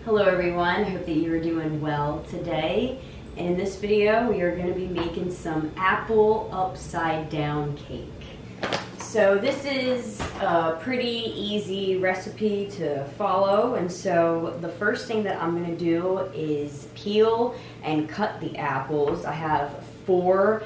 Hello everyone, I hope that you are doing well today. And in this video we are going to be making some apple upside down cake. So this is a pretty easy recipe to follow, and so the first thing that I'm going to do is peel and cut the apples. I have 4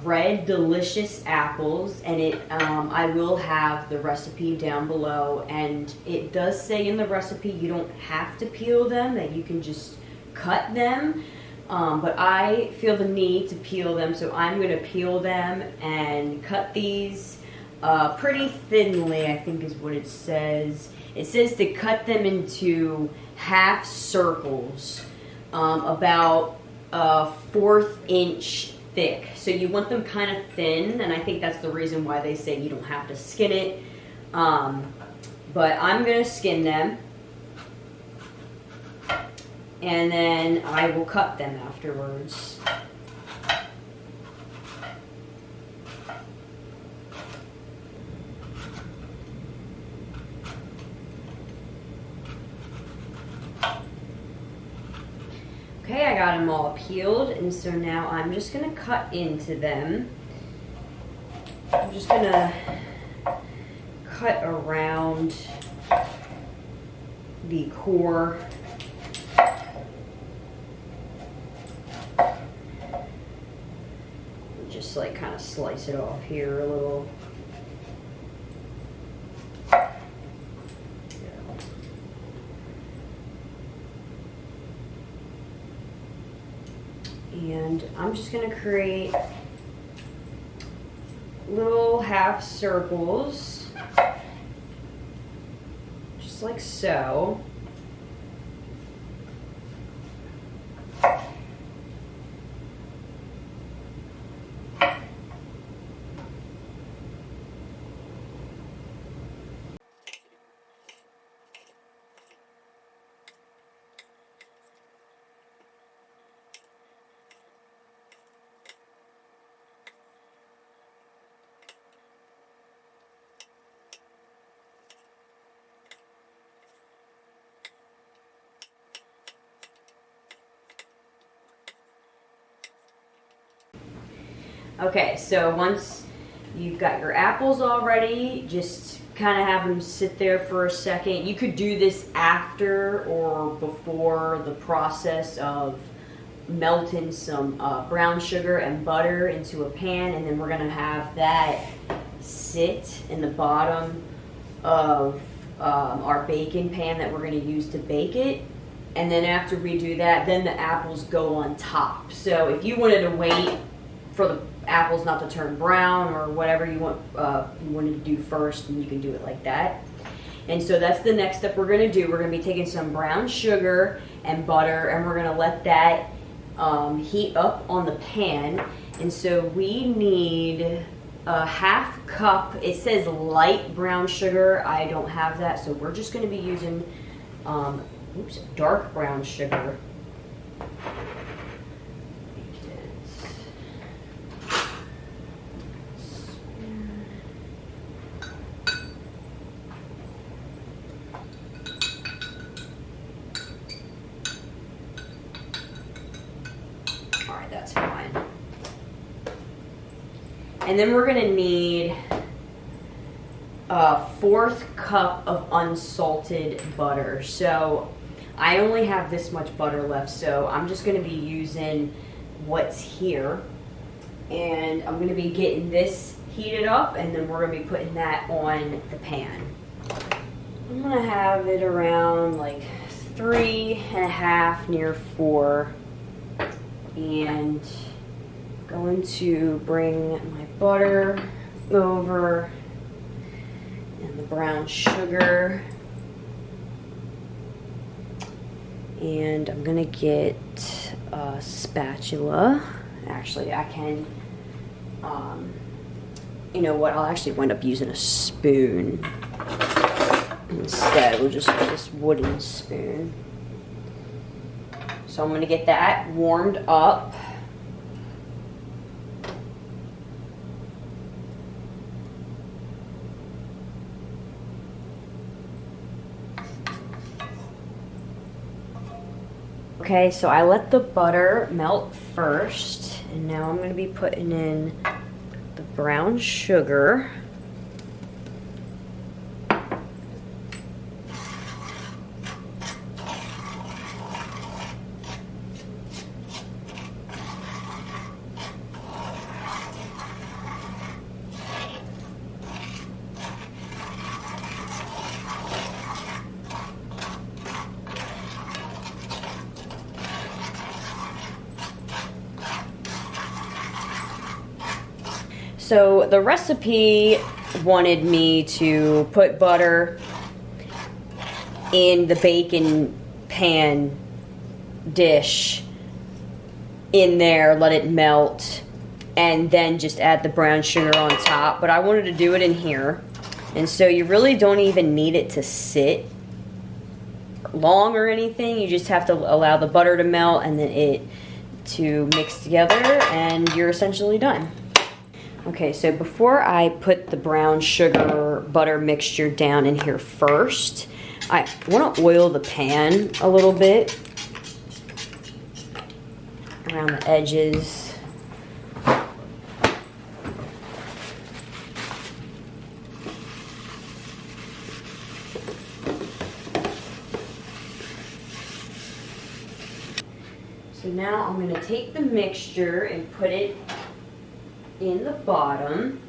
red delicious apples, and I will have the recipe down below, and it does say in the recipe you don't have to peel them, that you can just cut them, but I feel the need to peel them, so I'm going to peel them and cut these pretty thinly, I think is what it says. It says to cut them into half circles, about a 1/4 inch thick. So you want them kind of thin, and I think that's the reason why they say you don't have to skin it. But I'm going to skin them, and then I will cut them afterwards. Okay, I got them all peeled, and so now I'm just going to cut into them. I'm just going to cut around the core. Just like kind of slice it off here a little. And I'm just going to create little half circles, just like so. Okay, so once you've got your apples all ready, just kind of have them sit there for a second. You could do this after or before the process of melting some brown sugar and butter into a pan, and then we're going to have that sit in the bottom of our baking pan that we're going to use to bake it. And then after we do that, then the apples go on top. So if you wanted to wait for the apples not to turn brown or whatever you wanted to do first, and you can do it like that. And so that's the next step we're going to do. We're going to be taking some brown sugar and butter, and we're going to let that heat up on the pan. And so we need a 1/2 cup. It says light brown sugar. I don't have that, so we're just going to be using dark brown sugar. Alright, that's fine. And then we're going to need a 1/4 cup of unsalted butter. So I only have this much butter left, so I'm just going to be using what's here. And I'm going to be getting this heated up, and then we're going to be putting that on the pan. I'm going to have it around like 3.5, near 4. And going to bring my butter over and the brown sugar, and I'm gonna get a spatula. Actually, I can, you know what, I'll actually wind up using a spoon instead. We'll just get this wooden spoon. So I'm going to get that warmed up. Okay, so I let the butter melt first, and now I'm going to be putting in the brown sugar. So the recipe wanted me to put butter in the bacon pan dish in there, let it melt, and then just add the brown sugar on top. But I wanted to do it in here. And so you really don't even need it to sit long or anything. You just have to allow the butter to melt and then it to mix together, and you're essentially done. Okay, so before I put the brown sugar butter mixture down in here first, I want to oil the pan a little bit around the edges. So now I'm going to take the mixture and put it in the bottom.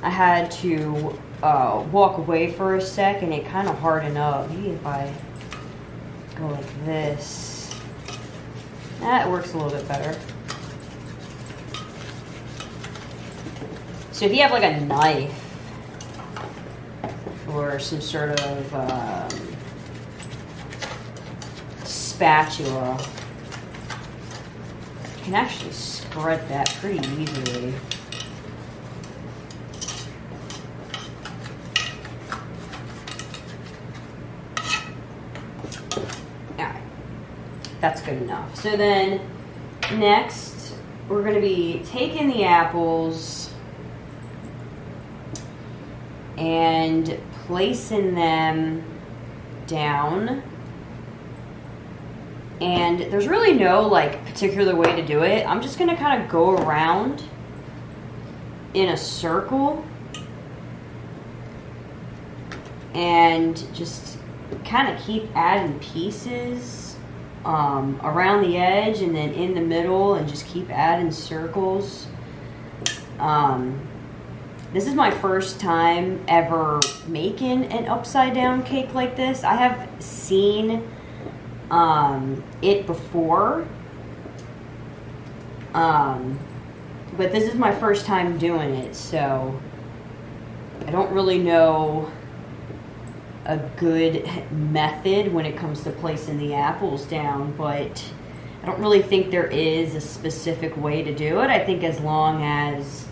I had to walk away for a sec and it kind of hardened up. Maybe if I go like this, that works a little bit better. So if you have like a knife or some sort of spatula, you can actually spread that pretty easily. Alright, that's good enough. So then next we're going to be taking the apples and placing them down, and there's really no like particular way to do it. I'm just gonna kind of go around in a circle and just kind of keep adding pieces around the edge and then in the middle, and just keep adding circles. This is my first time ever making an upside down cake like this. I have seen it before, but this is my first time doing it, so I don't really know a good method when it comes to placing the apples down, but I don't really think there is a specific way to do it. I think as long as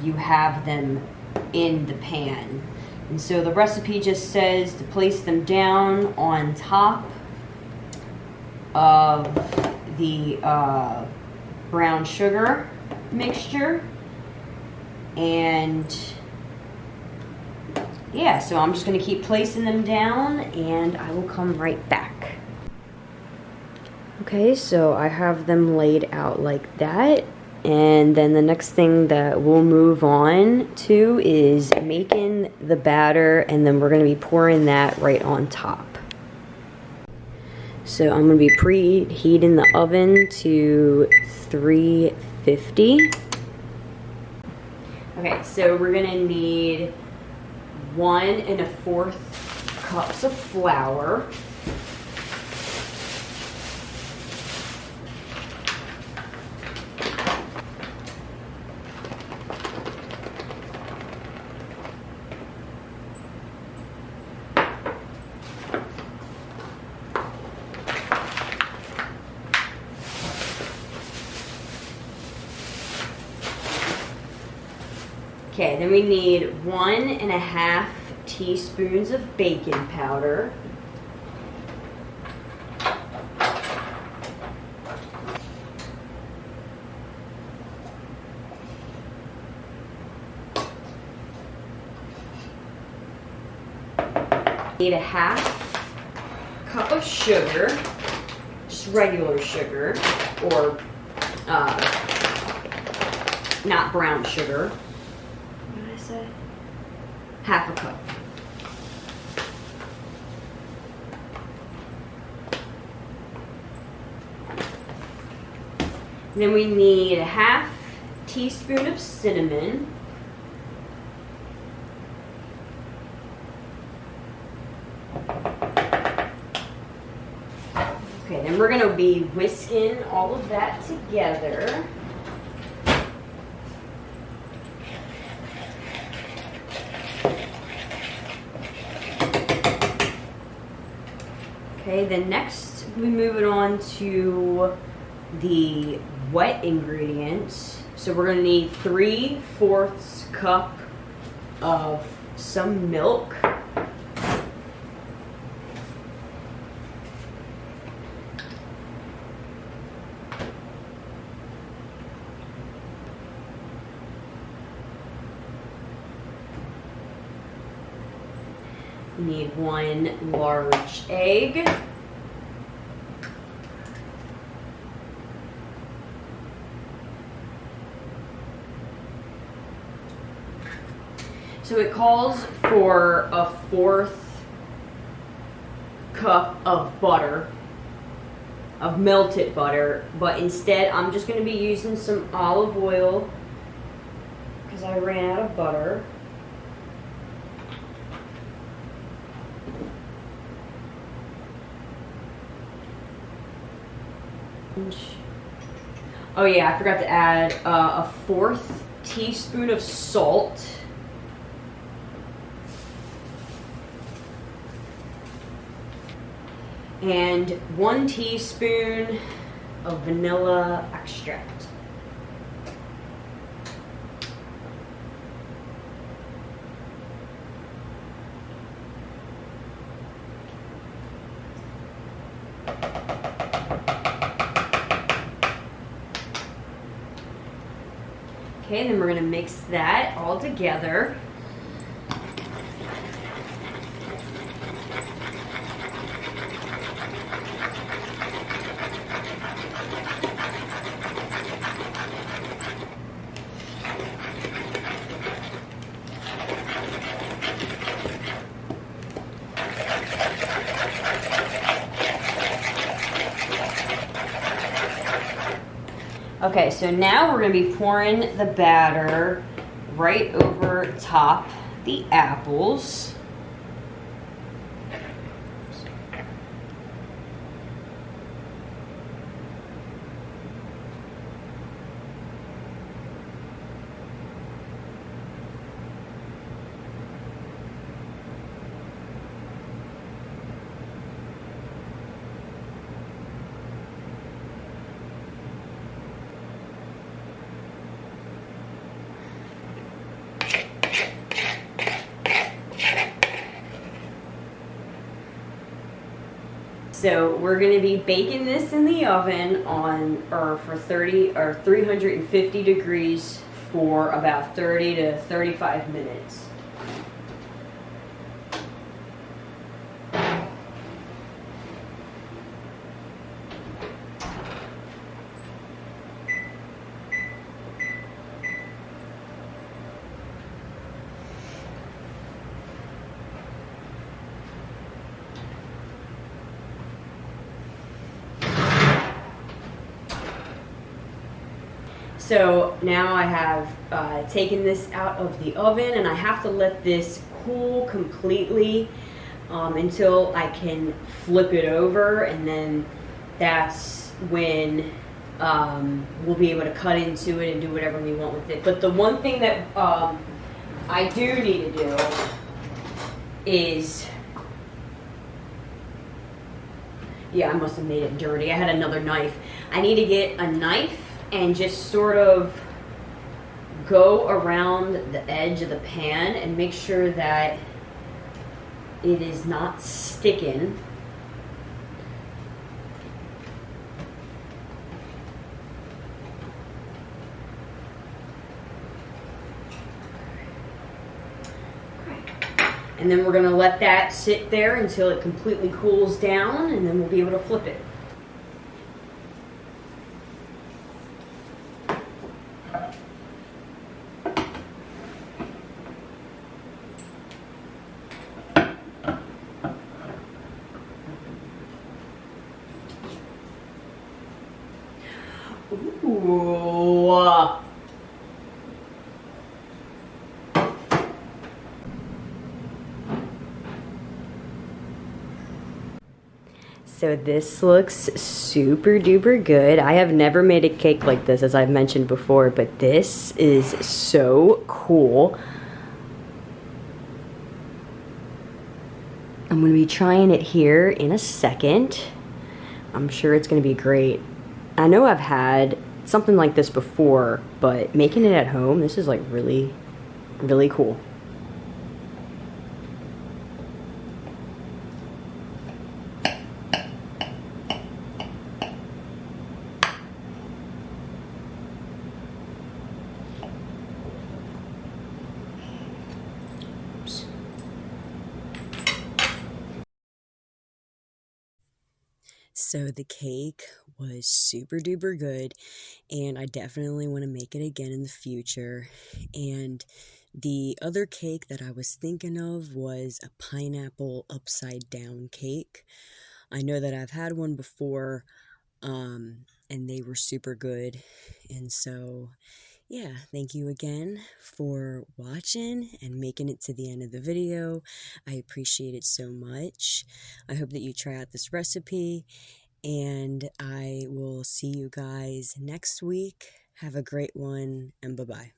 you have them in the pan. And so the recipe just says to place them down on top of the brown sugar mixture. And yeah, so I'm just going to keep placing them down and I will come right back. Okay, so I have them laid out like that. And then the next thing that we'll move on to is making the batter, and then we're going to be pouring that right on top. So I'm going to be preheating the oven to 350. Okay, so we're going to need 1 1/4 cups of flour. Okay, then we need 1 1/2 teaspoons of baking powder. Need a half cup of sugar, just regular sugar, or not brown sugar. What did I say? Half a cup. Then we need a half teaspoon of cinnamon. Okay, then we're gonna be whisking all of that together. Okay, then next we move it on to the wet ingredients. So we're gonna need 3/4 cup of some milk. We need 1 large egg. So it calls for a 1/4 cup of butter, of melted butter, but instead I'm just going to be using some olive oil because I ran out of butter. Oh yeah, I forgot to add a 1/4 teaspoon of salt. And 1 teaspoon of vanilla extract. Okay, then we're going to mix that all together. Okay, so now we're going to be pouring the batter right over top the apples. So we're going to be baking this in the oven for 350 degrees for about 30 to 35 minutes. So now I have taken this out of the oven, and I have to let this cool completely until I can flip it over, and then that's when we'll be able to cut into it and do whatever we want with it. But the one thing that I do need to do is, yeah, I must have made it dirty. I had another knife. I need to get a knife and just sort of go around the edge of the pan and make sure that it is not sticking. And And then we're gonna let that sit there until it completely cools down, and then we'll be able to flip it. Ooh. So this looks super duper good. I have never made a cake like this, as I've mentioned before, but this is so cool. I'm gonna be trying it here in a second. I'm sure it's gonna be great. I know I've had something like this before, but making it at home, this is like really, really cool. So the cake was super duper good, and I definitely want to make it again in the future. And the other cake that I was thinking of was a pineapple upside down cake. I know that I've had one before, and they were super good. And so, yeah, thank you again for watching and making it to the end of the video. I appreciate it so much. I hope that you try out this recipe, and I will see you guys next week. Have a great one, and bye-bye.